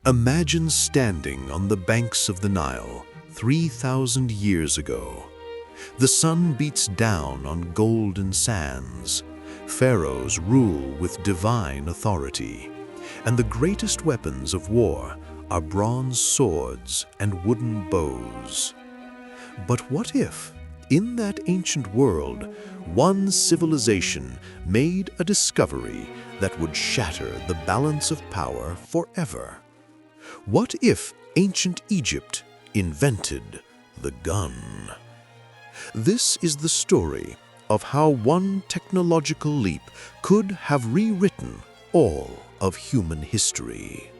Imagine standing on the banks of the Nile 3,000 years ago. The sun beats down on golden sands. Pharaohs rule with divine authority, and the greatest weapons of war are bronze swords and wooden bows. But what if, in that ancient world, one civilization made a discovery that would shatter the balance of power forever? What if ancient Egypt invented the gun? This is the story of how one technological leap could have rewritten all of human history.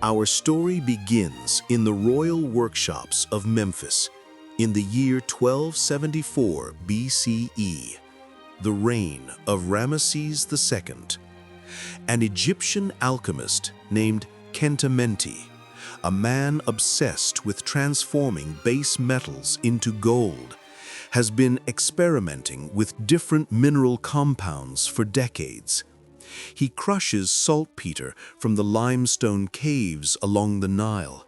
Our story begins in the royal workshops of Memphis in the year 1274 BCE, the reign of Ramesses II. An Egyptian alchemist named Khenti, a man obsessed with transforming base metals into gold, has been experimenting with different mineral compounds for decades. He crushes saltpeter from the limestone caves along the Nile,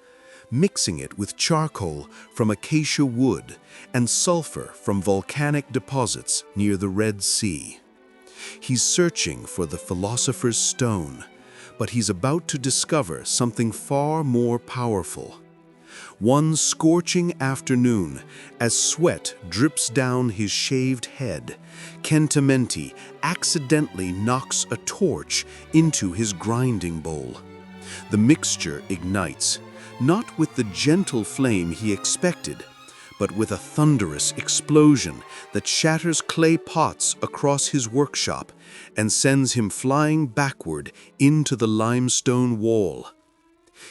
mixing it with charcoal from acacia wood and sulfur from volcanic deposits near the Red Sea. He's searching for the philosopher's stone, but he's about to discover something far more powerful. One scorching afternoon, as sweat drips down his shaved head, Khenti accidentally knocks a torch into his grinding bowl. The mixture ignites, not with the gentle flame he expected, but with a thunderous explosion that shatters clay pots across his workshop and sends him flying backward into the limestone wall.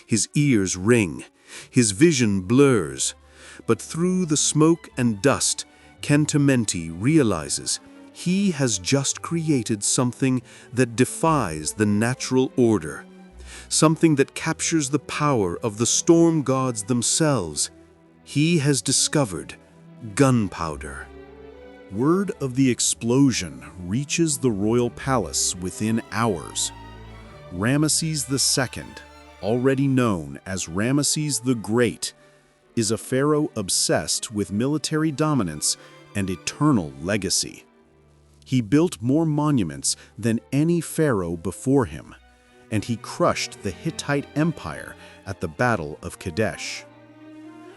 His ears ring, his vision blurs, but through the smoke and dust, Khenti realizes he has just created something that defies the natural order, something that captures the power of the storm gods themselves. He has discovered gunpowder. Word of the explosion reaches the royal palace within hours. Ramesses II, already known as Ramesses the Great, is a pharaoh obsessed with military dominance and eternal legacy. He built more monuments than any pharaoh before him, and he crushed the Hittite Empire at the Battle of Kadesh.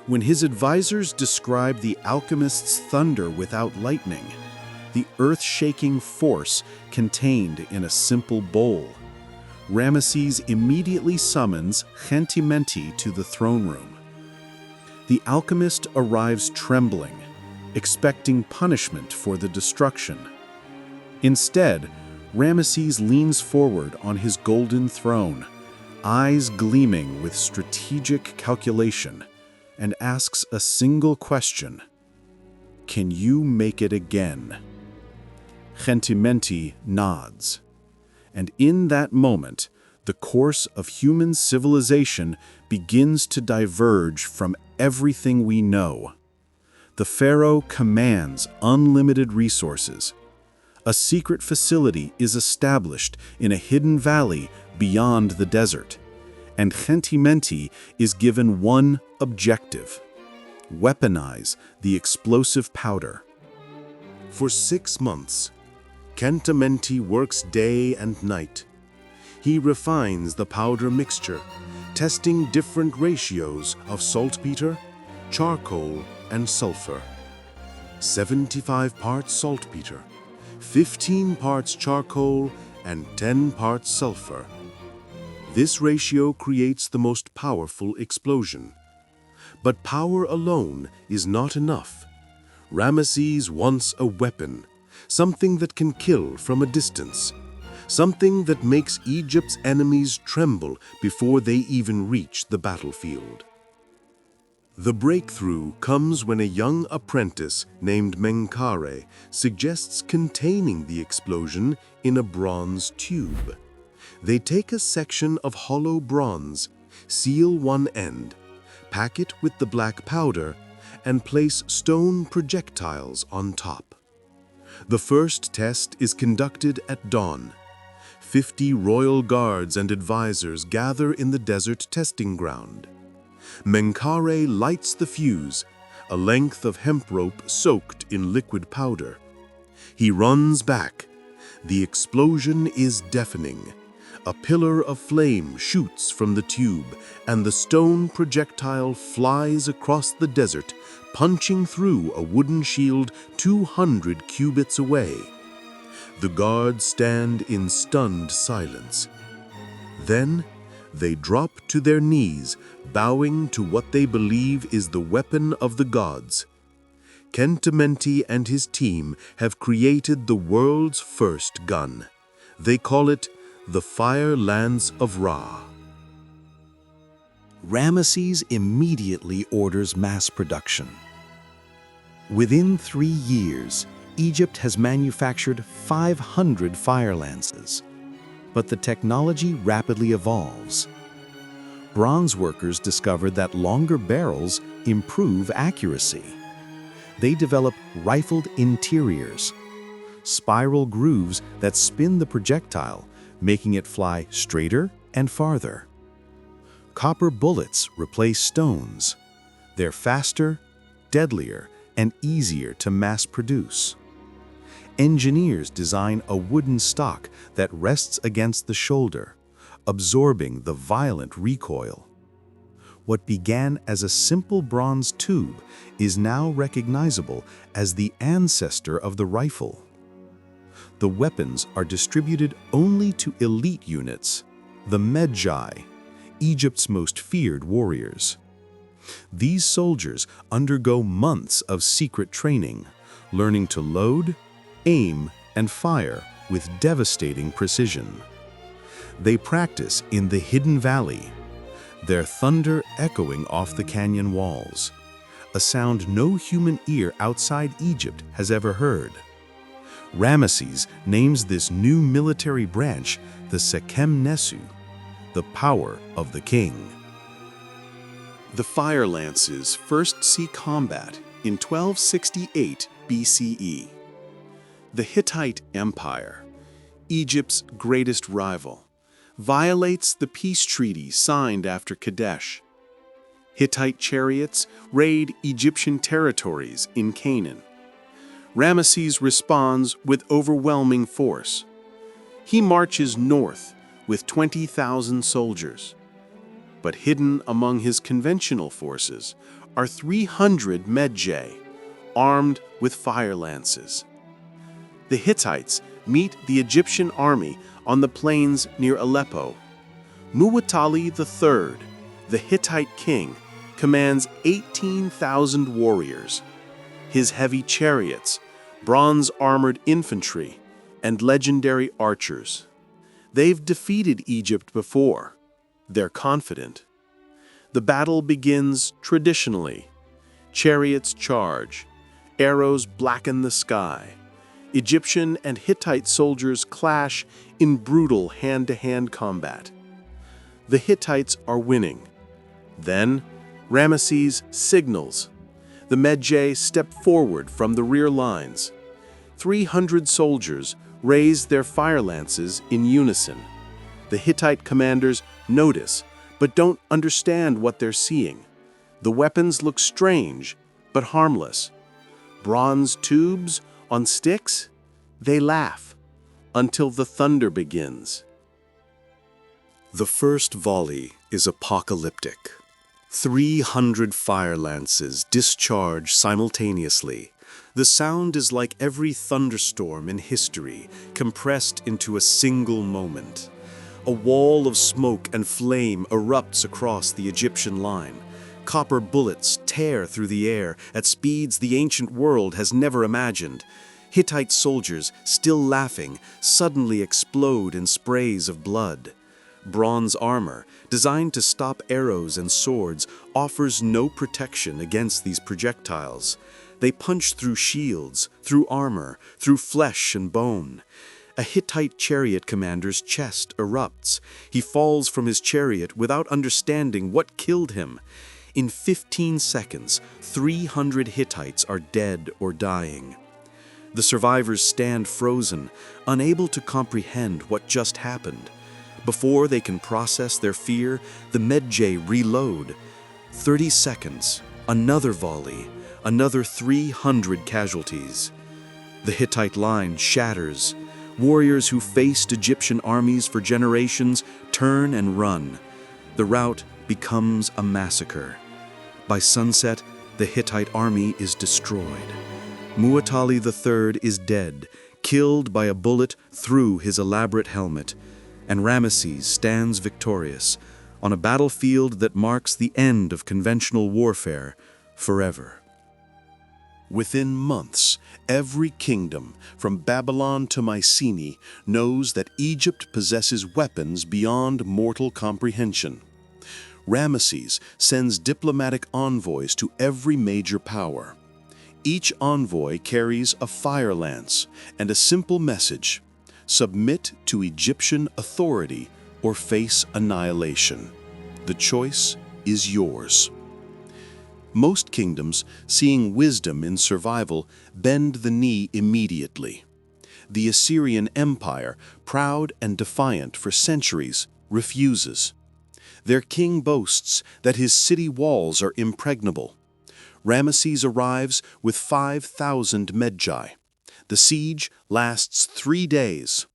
When his advisors described the alchemists' thunder without lightning, the earth-shaking force contained in a simple bowl, Ramesses immediately summons Khenti to the throne room. The alchemist arrives trembling, expecting punishment for the destruction. Instead, Ramesses leans forward on his golden throne, eyes gleaming with strategic calculation, and asks a single question: "Can you make it again?" Khenti nods. And in that moment, the course of human civilization begins to diverge from everything we know. The pharaoh commands unlimited resources. A secret facility is established in a hidden valley beyond the desert, and Khenti is given one objective: weaponize the explosive powder. For 6 months, Khenti works day and night. He refines the powder mixture, testing different ratios of saltpeter, charcoal, and sulfur. 75 parts saltpeter, 15 parts charcoal, and 10 parts sulfur. This ratio creates the most powerful explosion. But power alone is not enough. Ramesses wants a weapon, something that can kill from a distance, something that makes Egypt's enemies tremble before they even reach the battlefield. The breakthrough comes when a young apprentice named Menkaure suggests containing the explosion in a bronze tube. They take a section of hollow bronze, seal one end, pack it with the black powder, and place stone projectiles on top. The first test is conducted at dawn. 50 royal guards and advisors gather in the desert testing ground. Menkaure lights the fuse, a length of hemp rope soaked in liquid powder. He runs back. The explosion is deafening. A pillar of flame shoots from the tube, and the stone projectile flies across the desert, punching through a wooden shield 200 cubits away. The guards stand in stunned silence. Then, they drop to their knees, bowing to what they believe is the weapon of the gods. Kentementi and his team have created the world's first gun. They call it the Fire Lance of Ra. Ramesses immediately orders mass production. Within 3 years, Egypt has manufactured 500 fire lances. But the technology rapidly evolves. Bronze workers discovered that longer barrels improve accuracy. They develop rifled interiors, spiral grooves that spin the projectile, making it fly straighter and farther. Copper bullets replace stones. They're faster, deadlier, and easier to mass produce. Engineers design a wooden stock that rests against the shoulder, absorbing the violent recoil. What began as a simple bronze tube is now recognizable as the ancestor of the rifle. The weapons are distributed only to elite units, the Medjay, Egypt's most feared warriors. These soldiers undergo months of secret training, learning to load, aim, and fire with devastating precision. They practice in the hidden valley, their thunder echoing off the canyon walls, a sound no human ear outside Egypt has ever heard. Ramesses names this new military branch the Sekhem Nesu, the power of the king. The fire lances first see combat in 1268 BCE. The Hittite Empire, Egypt's greatest rival, violates the peace treaty signed after Kadesh. Hittite chariots raid Egyptian territories in Canaan. Ramesses responds with overwhelming force. He marches north with 20,000 soldiers. But hidden among his conventional forces are 300 Medjay, armed with fire lances. The Hittites meet the Egyptian army on the plains near Aleppo. Muwatalli III, the Hittite king, commands 18,000 warriors. His heavy chariots, bronze-armored infantry, and legendary archers. They've defeated Egypt before. They're confident. The battle begins traditionally. Chariots charge. Arrows blacken the sky. Egyptian and Hittite soldiers clash in brutal hand-to-hand combat. The Hittites are winning. Then, Ramesses signals. The Medjay step forward from the rear lines. 300 soldiers raise their fire lances in unison. The Hittite commanders notice, but don't understand what they're seeing. The weapons look strange, but harmless. Bronze tubes on sticks? They laugh, until the thunder begins. The first volley is apocalyptic. 300 fire lances discharge simultaneously. The sound is like every thunderstorm in history, compressed into a single moment. A wall of smoke and flame erupts across the Egyptian line. Copper bullets tear through the air at speeds the ancient world has never imagined. Hittite soldiers, still laughing, suddenly explode in sprays of blood. Bronze armor, designed to stop arrows and swords, offers no protection against these projectiles. They punch through shields, through armor, through flesh and bone. A Hittite chariot commander's chest erupts. He falls from his chariot without understanding what killed him. In 15 seconds, 300 Hittites are dead or dying. The survivors stand frozen, unable to comprehend what just happened. Before they can process their fear, the Medjay reload. 30 seconds, another volley, another 300 casualties. The Hittite line shatters. Warriors who faced Egyptian armies for generations turn and run. The rout becomes a massacre. By sunset, the Hittite army is destroyed. Muwatalli III is dead, killed by a bullet through his elaborate helmet, and Ramesses stands victorious on a battlefield that marks the end of conventional warfare forever. Within months, every kingdom, from Babylon to Mycenae, knows that Egypt possesses weapons beyond mortal comprehension. Ramesses sends diplomatic envoys to every major power. Each envoy carries a fire lance and a simple message: submit to Egyptian authority or face annihilation. The choice is yours. Most kingdoms, seeing wisdom in survival, bend the knee immediately. The Assyrian Empire, proud and defiant for centuries, refuses. Their king boasts that his city walls are impregnable. Ramesses arrives with 5,000 Medjay. The siege lasts 3 days.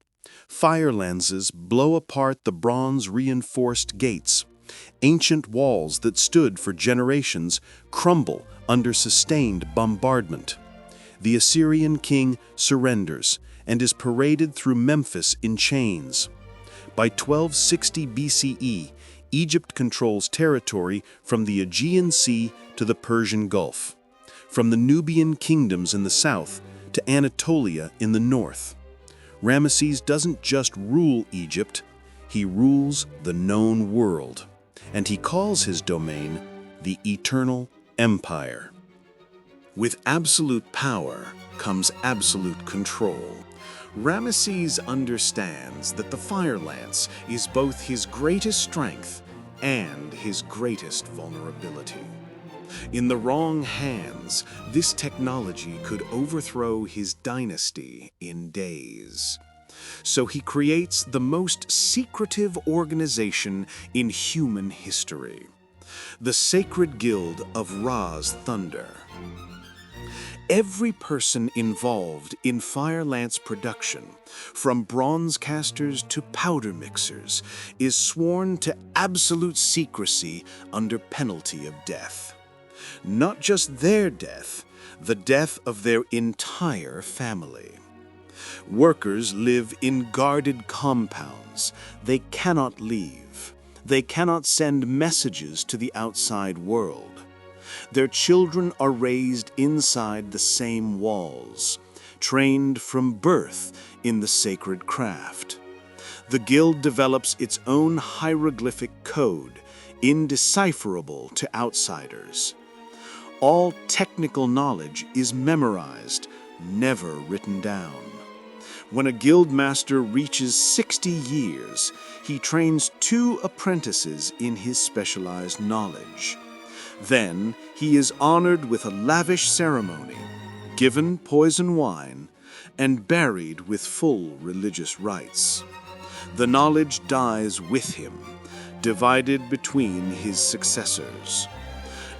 Fire lances blow apart the bronze-reinforced gates. Ancient walls that stood for generations crumble under sustained bombardment. The Assyrian king surrenders and is paraded through Memphis in chains. By 1260 BCE, Egypt controls territory from the Aegean Sea to the Persian Gulf, from the Nubian kingdoms in the south to Anatolia in the north. Ramesses doesn't just rule Egypt, he rules the known world, and he calls his domain the Eternal Empire. With absolute power comes absolute control. Ramesses understands that the fire lance is both his greatest strength and his greatest vulnerability. In the wrong hands, this technology could overthrow his dynasty in days. So he creates the most secretive organization in human history, the Sacred Guild of Ra's Thunder. Every person involved in fire lance production, from bronze casters to powder mixers, is sworn to absolute secrecy under penalty of death. Not just their death, the death of their entire family. Workers live in guarded compounds. They cannot leave. They cannot send messages to the outside world. Their children are raised inside the same walls, trained from birth in the sacred craft. The guild develops its own hieroglyphic code, indecipherable to outsiders. All technical knowledge is memorized, never written down. When a guild master reaches 60 years, he trains 2 apprentices in his specialized knowledge. Then he is honored with a lavish ceremony, given poison wine, and buried with full religious rites. The knowledge dies with him, divided between his successors.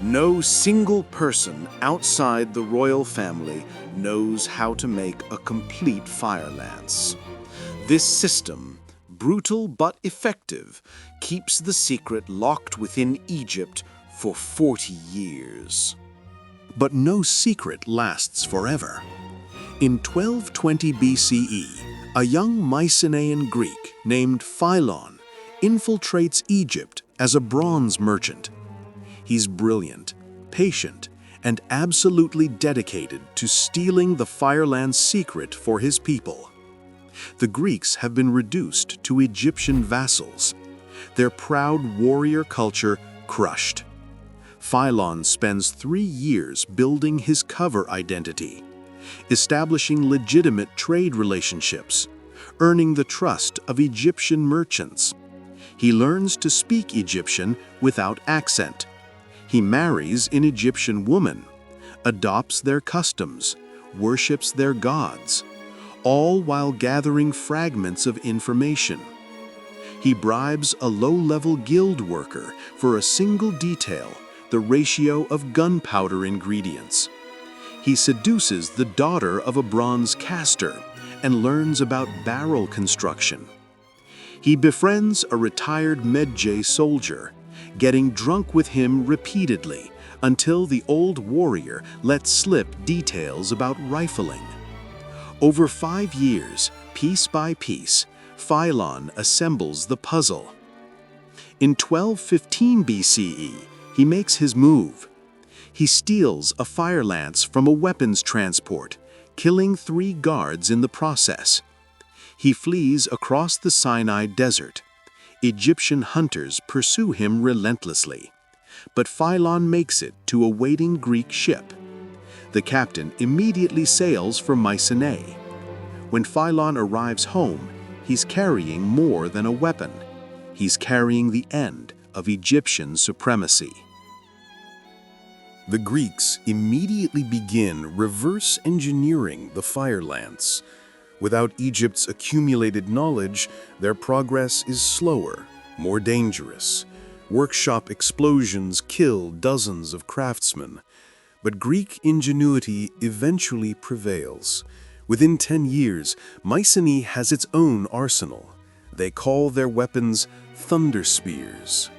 No single person outside the royal family knows how to make a complete fire lance. This system, brutal but effective, keeps the secret locked within Egypt for 40 years. But no secret lasts forever. In 1220 BCE, a young Mycenaean Greek named Philon infiltrates Egypt as a bronze merchant. He's brilliant, patient, and absolutely dedicated to stealing the fire lance secret for his people. The Greeks have been reduced to Egyptian vassals, their proud warrior culture crushed. Philon spends 3 years building his cover identity, establishing legitimate trade relationships, earning the trust of Egyptian merchants. He learns to speak Egyptian without accent. He marries an Egyptian woman, adopts their customs, worships their gods, all while gathering fragments of information. He bribes a low-level guild worker for a single detail, the ratio of gunpowder ingredients. He seduces the daughter of a bronze caster and learns about barrel construction. He befriends a retired Medjay soldier, getting drunk with him repeatedly until the old warrior lets slip details about rifling. Over 5 years, piece by piece, Philon assembles the puzzle. In 1215 BCE, he makes his move. He steals a fire lance from a weapons transport, killing 3 guards in the process. He flees across the Sinai desert. Egyptian hunters pursue him relentlessly. But Philon makes it to a waiting Greek ship. The captain immediately sails for Mycenae. When Philon arrives home, he's carrying more than a weapon. He's carrying the end of Egyptian supremacy. The Greeks immediately begin reverse engineering the fire lance. Without Egypt's accumulated knowledge, their progress is slower, more dangerous. Workshop explosions kill dozens of craftsmen. But Greek ingenuity eventually prevails. Within 10 years, Mycenae has its own arsenal. They call their weapons thunder spears.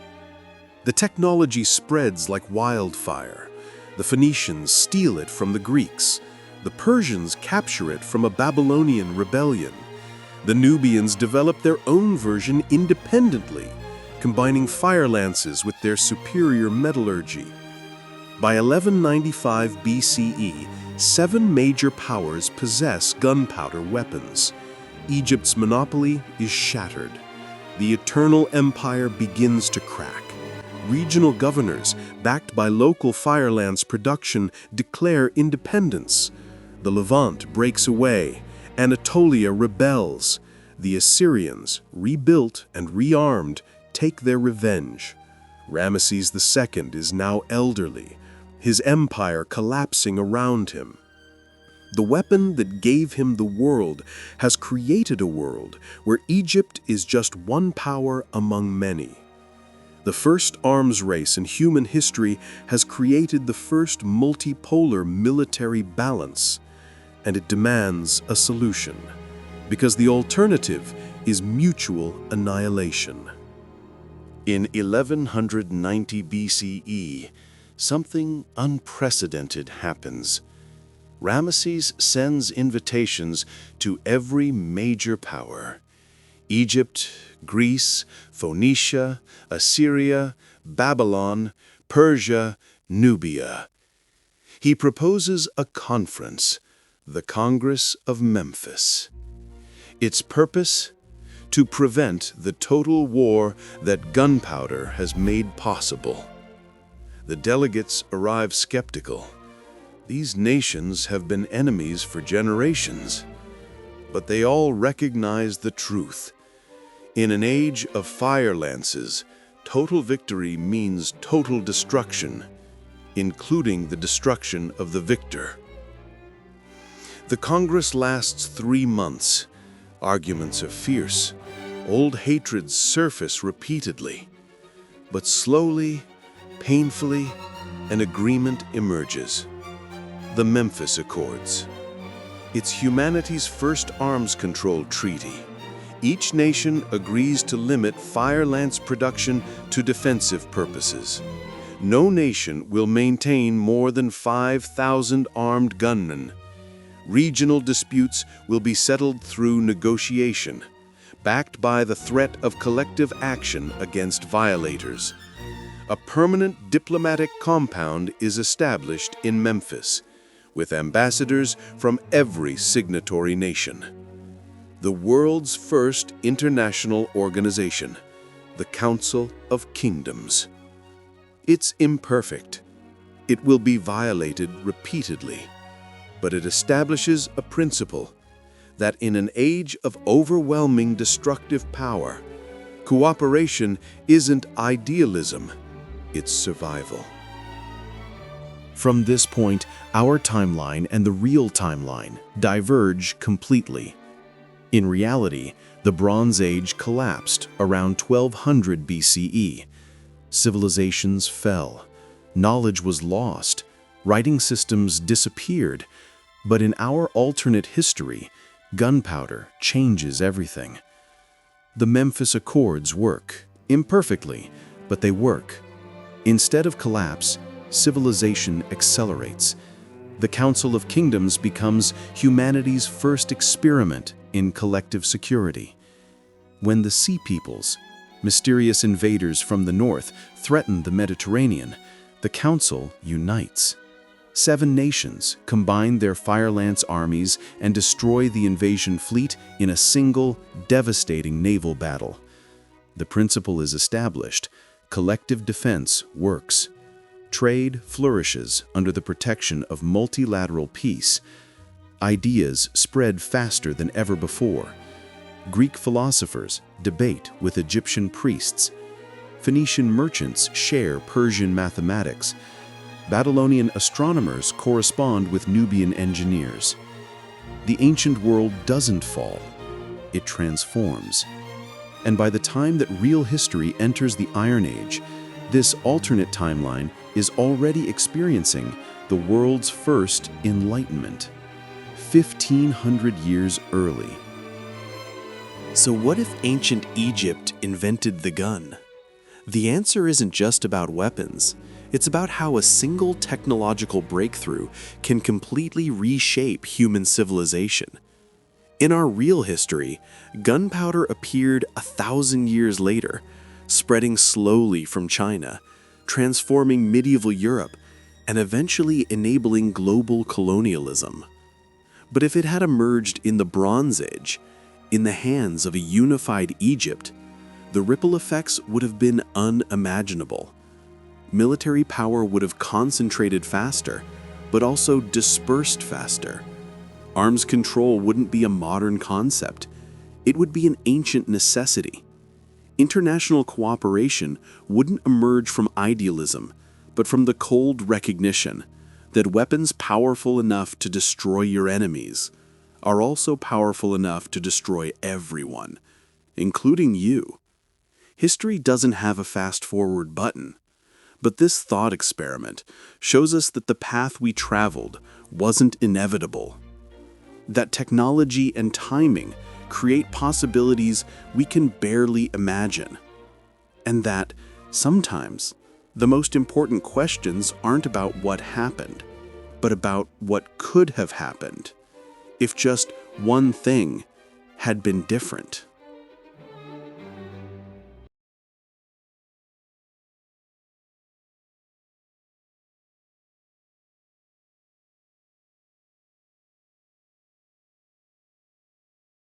The technology spreads like wildfire. The Phoenicians steal it from the Greeks. The Persians capture it from a Babylonian rebellion. The Nubians develop their own version independently, combining fire lances with their superior metallurgy. By 1195 BCE, 7 major powers possess gunpowder weapons. Egypt's monopoly is shattered. The Eternal Empire begins to crack. Regional governors, backed by local fire lance production, declare independence. The Levant breaks away. Anatolia rebels. The Assyrians, rebuilt and rearmed, take their revenge. Ramesses II is now elderly, his empire collapsing around him. The weapon that gave him the world has created a world where Egypt is just one power among many. The first arms race in human history has created the first multipolar military balance, and it demands a solution, because the alternative is mutual annihilation. In 1190 BCE, something unprecedented happens. Ramesses sends invitations to every major power: Egypt, Greece, Phoenicia, Assyria, Babylon, Persia, Nubia. He proposes a conference, the Congress of Memphis. Its purpose? To prevent the total war that gunpowder has made possible. The delegates arrive skeptical. These nations have been enemies for generations, but they all recognize the truth. In an age of fire lances, total victory means total destruction, including the destruction of the victor. The Congress lasts 3 months. Arguments are fierce. Old hatreds surface repeatedly. But slowly, painfully, an agreement emerges. The Memphis Accords. It's humanity's first arms control treaty. Each nation agrees to limit fire lance production to defensive purposes. No nation will maintain more than 5,000 armed gunmen. Regional disputes will be settled through negotiation, backed by the threat of collective action against violators. A permanent diplomatic compound is established in Memphis, with ambassadors from every signatory nation. The world's first international organization, the Council of Kingdoms. It's imperfect. It will be violated repeatedly, but it establishes a principle that in an age of overwhelming destructive power, cooperation isn't idealism, it's survival. From this point, our timeline and the real timeline diverge completely. In reality, the Bronze Age collapsed around 1200 BCE. Civilizations fell, knowledge was lost, writing systems disappeared, but in our alternate history, gunpowder changes everything. The Memphis Accords work, imperfectly, but they work. Instead of collapse, civilization accelerates. The Council of Kingdoms becomes humanity's first experiment in collective security. When the Sea Peoples, mysterious invaders from the north, threaten the Mediterranean, the Council unites. 7 nations combine their Fire-Lance armies and destroy the invasion fleet in a single, devastating naval battle. The principle is established. Collective defense works. Trade flourishes under the protection of multilateral peace. Ideas spread faster than ever before. Greek philosophers debate with Egyptian priests. Phoenician merchants share Persian mathematics. Babylonian astronomers correspond with Nubian engineers. The ancient world doesn't fall, it transforms. And by the time that real history enters the Iron Age, this alternate timeline is already experiencing the world's first enlightenment, 1500 years early. So what if ancient Egypt invented the gun? The answer isn't just about weapons. It's about how a single technological breakthrough can completely reshape human civilization. In our real history, gunpowder appeared 1,000 years later, spreading slowly from China, transforming medieval Europe, and eventually enabling global colonialism. But if it had emerged in the Bronze Age, in the hands of a unified Egypt, the ripple effects would have been unimaginable. Military power would have concentrated faster, but also dispersed faster. Arms control wouldn't be a modern concept. It would be an ancient necessity. International cooperation wouldn't emerge from idealism, but from the cold recognition that weapons powerful enough to destroy your enemies are also powerful enough to destroy everyone, including you. History doesn't have a fast-forward button. But this thought experiment shows us that the path we traveled wasn't inevitable. That technology and timing create possibilities we can barely imagine. And that, sometimes, the most important questions aren't about what happened, but about what could have happened if just one thing had been different.